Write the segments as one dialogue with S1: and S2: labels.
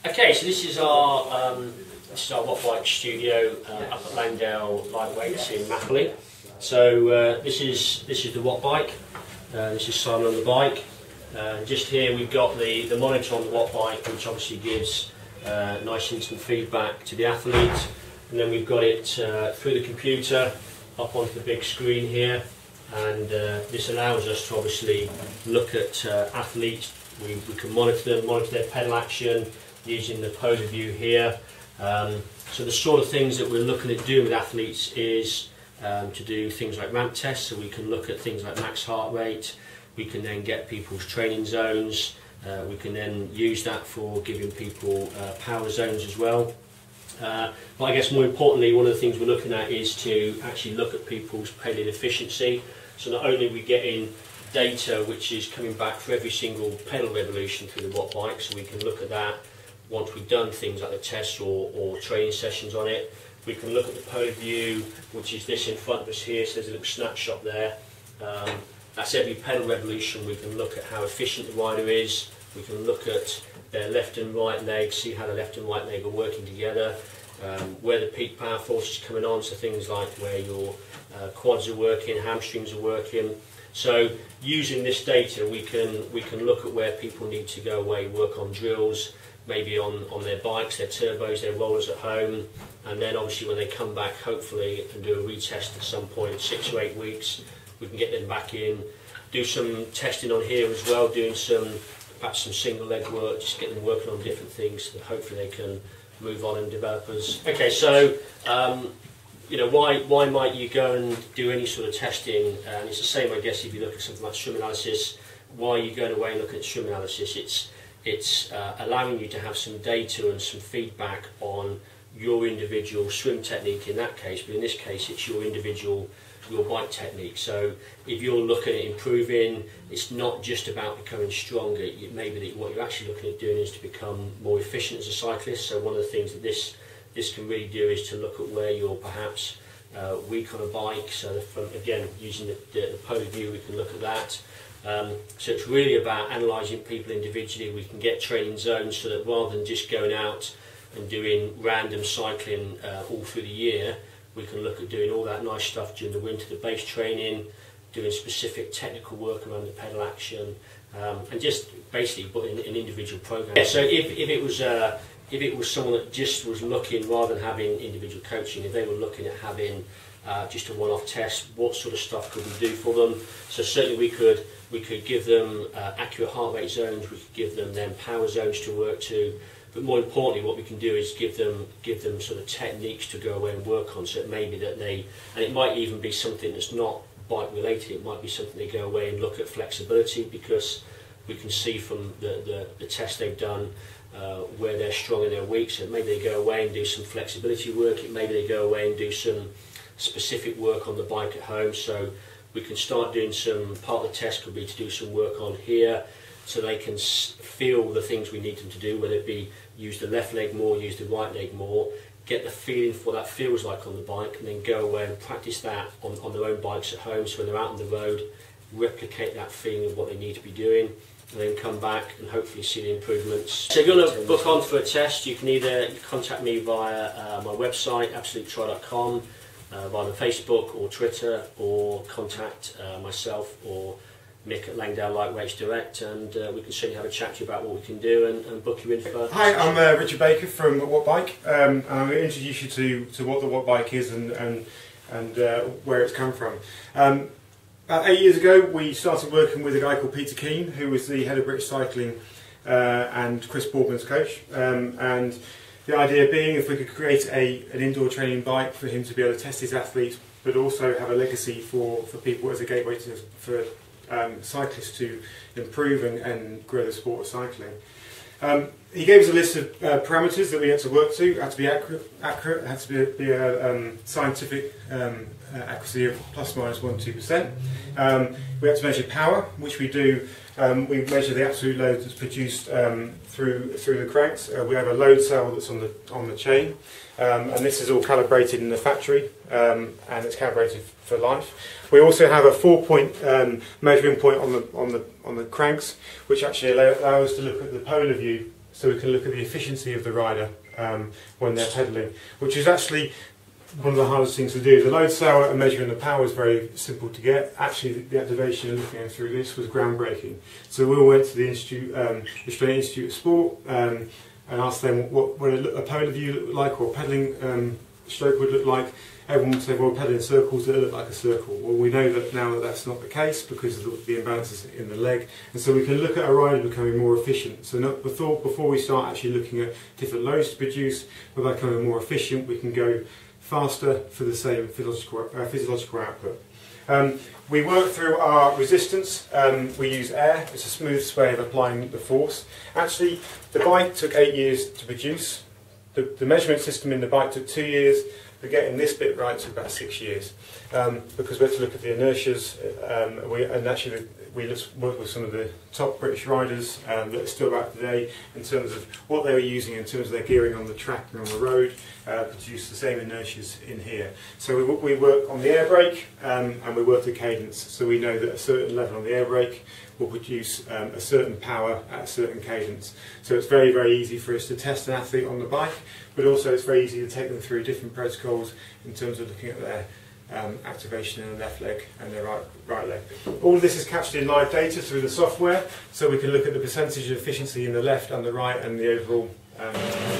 S1: Okay, so this is our Wattbike studio up at Langdale Lightweights in Mapley. So this is the Wattbike. This is Simon on the bike. Just here we've got the monitor on the Wattbike, which obviously gives nice instant feedback to the athlete, and then we've got it through the computer up onto the big screen here, and this allows us to obviously look at athletes. We can monitor them, monitor their pedal action using the polar view here. So the sort of things that we're looking at doing with athletes is to do things like ramp tests, so we can look at things like max heart rate. We can then get people's training zones. We can then use that for giving people power zones as well. But I guess more importantly, one of the things we're looking at is to actually look at people's pedal efficiency. So not only are we getting data which is coming back for every single pedal revolution through the Wattbike, so we can look at that once we've done things like the tests or training sessions on it. We can look at the polar view, which is this in front of us here, so there's a little snapshot there. That's every pedal revolution. We can look at how efficient the rider is. We can look at their left and right leg, see how the left and right leg are working together, where the peak power force is coming on, so things like where your quads are working, hamstrings are working. So using this data, we can look at where people need to go away, work on drills, maybe on their bikes, their turbos, their rollers at home, and then obviously when they come back, hopefully, and do a retest at some point, 6 or 8 weeks, we can get them back in, do some testing on here as well, doing perhaps some single leg work, just get them working on different things so that hopefully they can move on and develop us. Okay, so you know, why might you go and do any sort of testing? And it's the same, I guess, if you look at something like swim analysis. Why are you going away and looking at swim analysis? It's allowing you to have some data and some feedback on your individual swim technique in that case, but in this case it's your bike technique. So if you're looking at improving, it's not just about becoming stronger. Maybe that what you're actually looking at doing is to become more efficient as a cyclist. So one of the things that this can really do is to look at where you're perhaps weak on a bike. So again, using the polar view, we can look at that. So it's really about analysing people individually. We can get training zones so that rather than just going out and doing random cycling all through the year, we can look at doing all that nice stuff during the winter, the base training, doing specific technical work around the pedal action, and just basically putting an individual program. Yeah, so if it was someone that just was looking, rather than having individual coaching, if they were looking at having just a one-off test, what sort of stuff could we do for them? So certainly we could give them accurate heart rate zones, we could give them then power zones to work to, but more importantly what we can do is give them sort of techniques to go away and work on. So it may be that and it might even be something that's not bike related, it might be something they go away and look at flexibility, because we can see from the test they've done where they're strong and they're weak. So maybe they go away and do some flexibility work, maybe they go away and do some specific work on the bike at home. So we can start doing part of the test could be to do some work on here, so they can feel the things we need them to do, whether it be use the left leg more, use the right leg more, get the feeling for what that feels like on the bike, and then go away and practice that on their own bikes at home. So when they're out on the road, replicate that feeling of what they need to be doing, and then come back and hopefully see the improvements. So if you're going to book on for a test, you can either contact me via my website, absolutetriathlon.com, via Facebook or Twitter, or contact myself or Mick at Langdale Lightweights direct, and we can certainly have a chat to you about what we can do and book you in for.
S2: Hi, I'm Richard Baker from Wattbike, and I'm going to introduce you to what the Wattbike is and where it's come from. About 8 years ago we started working with a guy called Peter Keane, who was the head of British Cycling and Chris Boardman's coach, and the idea being if we could create an indoor training bike for him to be able to test his athletes, but also have a legacy for people as a gateway for cyclists to improve and grow the sport of cycling. He gave us a list of parameters that we had to work to. It had to be accurate, it had to be a scientific accuracy of plus minus 1–2%. We had to measure power, which we do. We measure the absolute load that's produced through the cranks. We have a load cell that's on the chain, and this is all calibrated in the factory, and it's calibrated for life. We also have a 4-point measuring point on the cranks, which actually allow us to look at the polar view so we can look at the efficiency of the rider when they're pedalling, which is actually one of the hardest things to do. The load cell and measuring the power is very simple to get. Actually, the activation and looking through this was groundbreaking. So we all went to the Institute, the Australian Institute of Sport, and asked them what a polar view looked like, or pedalling stroke would look like. Everyone would say, well, pedalling circles, it look like a circle. Well, we know that now that that's not the case because of the imbalances in the leg, and so we can look at a rider becoming more efficient. So before we start actually looking at different loads to produce, by becoming more efficient, we can go faster for the same physiological output. We work through our resistance. We use air. It's a smooth way of applying the force. Actually, the bike took 8 years to produce. The measurement system in the bike took 2 years. But getting this bit right took about 6 years, because we had to look at the inertias, and actually we worked with some of the top British riders that are still about today in terms of what they were using in terms of their gearing on the track and on the road, produce the same inertias in here. So we work on the air brake, and we work the cadence, so we know that a certain level on the air brake will produce a certain power at a certain cadence. So it's very, very easy for us to test an athlete on the bike, but also it's very easy to take them through different protocols in terms of looking at their activation in the left leg and their right leg. All of this is captured in live data through the software, so we can look at the percentage of efficiency in the left and the right and the overall.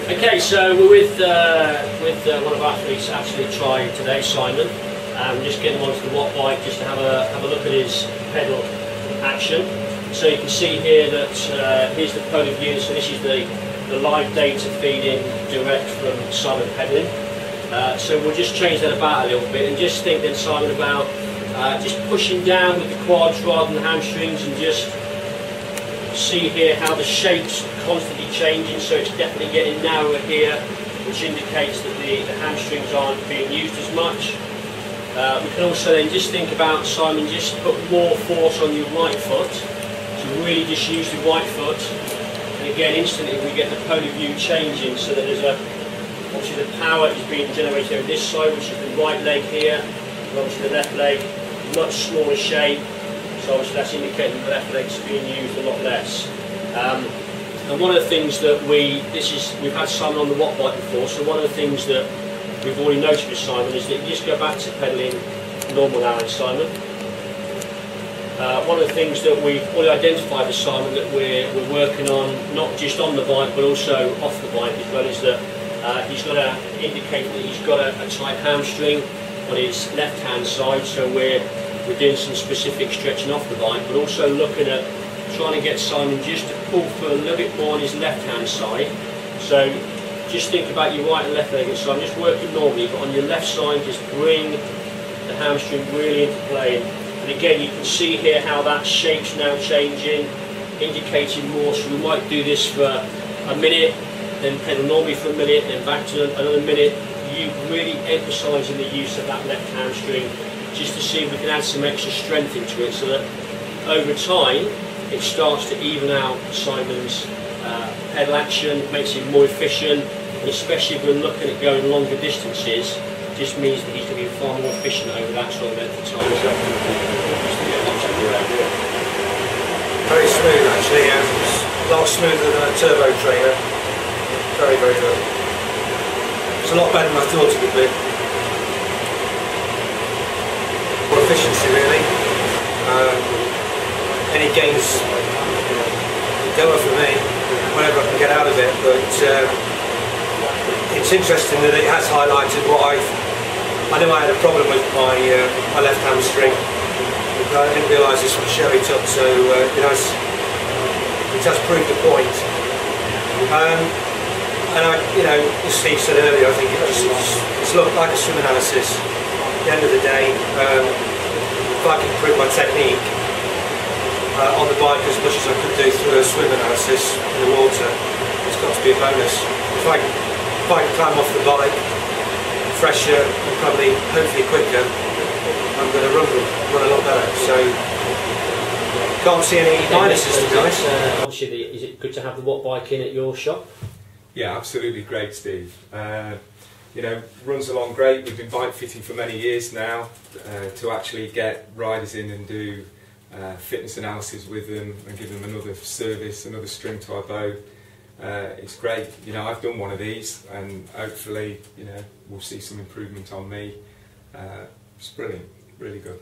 S1: Okay, so we're with one of our athletes, Absolute Tri today, Simon. Just getting him onto the Wattbike just to have a look at his pedal action. So you can see here that here's the polar view, so this is the live data feeding direct from Simon pedaling. So we'll just change that about a little bit and just think then, Simon, about just pushing down with the quads rather than the hamstrings, and just see here how the shape's constantly changing, so it's definitely getting narrower here, which indicates that the hamstrings aren't being used as much. We can also then just think about, Simon, just put more force on your right foot, so really just use the right foot, and again instantly we get the polar view changing, so that there's obviously the power is being generated over this side, which is the right leg here, and obviously the left leg, much smaller shape, so obviously that's indicating the left leg's being used a lot less. And one of the things that we've had Simon on the Wattbike before, so one of the things that we've already noticed with Simon is that you just go back to pedalling normal now in Simon. One of the things that we've already identified with Simon that we're working on, not just on the bike but also off the bike as well, is that he's got to indicate that he's got a tight hamstring on his left hand side, so we're doing some specific stretching off the bike, but also looking at trying to get Simon just to pull through a little bit more on his left hand side. So just think about your right and left leg, and so I'm just working normally, but on your left side just bring the hamstring really into play. And again you can see here how that shape's now changing, indicating more, so we might do this for a minute, then pedal normally for a minute, then back to another minute. You really emphasising the use of that left hamstring, just to see if we can add some extra strength into it, so that over time it starts to even out Simon's pedal action, makes him more efficient, and especially if we're looking at going longer distances, just means that he's going to be far more efficient over that sort of length of time.
S3: Very smooth actually, it's a lot smoother than a turbo trainer. Very, very good. It's a lot better than I thought it would be. More efficiency really. Any gains go up for me, whatever I can get out of it, but it's interesting that it has highlighted what I knew I had a problem with my left hamstring, but I didn't realise this would show it up, so it has proved the point. And as Steve said earlier, I think it's looked like a swim analysis. At the end of the day, if I can improve my technique on the bike as much as I could do through a swim analysis in the water, it's got to be a bonus. If I can climb off the bike fresher and probably, hopefully quicker, I'm going to run a lot better. So can't see any minuses, to be honest.
S1: Obviously, is it good to have the Wattbike in at your shop?
S4: Yeah, absolutely great, Steve. Runs along great. We've been bike fitting for many years now. To actually get riders in and do fitness analysis with them and give them another service, another string to our bow, it's great. You know, I've done one of these, and hopefully, you know, we'll see some improvement on me. It's brilliant, really good.